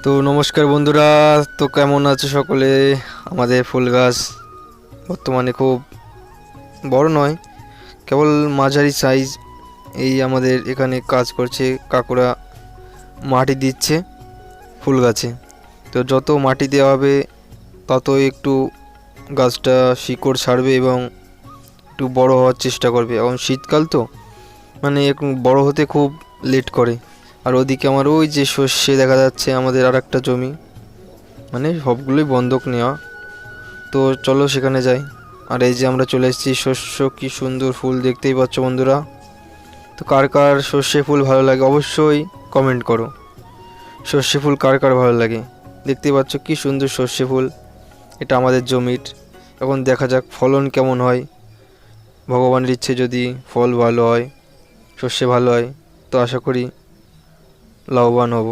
তো নমস্কার বন্ধুরা। তো কেমন আছো সকলে? আমাদের ফুল গাছ বর্তমানে খুব বড় নয়, কেবল মাঝারি সাইজ। এই আমাদের এখানে কাজ করছে কাকুরা, মাটি দিচ্ছে ফুল গাছে। তো যত মাটি দেওয়া হবে ততই একটু গাছটা শিকড় ছাড়বে এবং একটু বড় হওয়ার চেষ্টা করবে। এখন শীতকাল তো মানে একটু বড় হতে খুব লেট করে। আর ওদিকে আমার ওই যে সর্ষে দেখা যাচ্ছে, আমাদের আর একটা জমি, মানে সবগুলোই বন্ধক নেওয়া। তো চলো সেখানে যাই। আর এই যে আমরা চলে এসেছি, শস্য কি সুন্দর ফুল দেখতেই পাচ্ছ বন্ধুরা। তো কার কার সর্ষে ফুল ভালো লাগে অবশ্যই কমেন্ট করো। সর্ষে ফুল কার কার ভালো লাগে? দেখতেই পাচ্ছ কি সুন্দর সর্ষে ফুল। এটা আমাদের জমির। এখন দেখা যাক ফলন কেমন হয়। ভগবানের ইচ্ছে যদি ফল ভালো হয়, সর্ষে ভালো হয়, তো আশা করি লাভবান হব।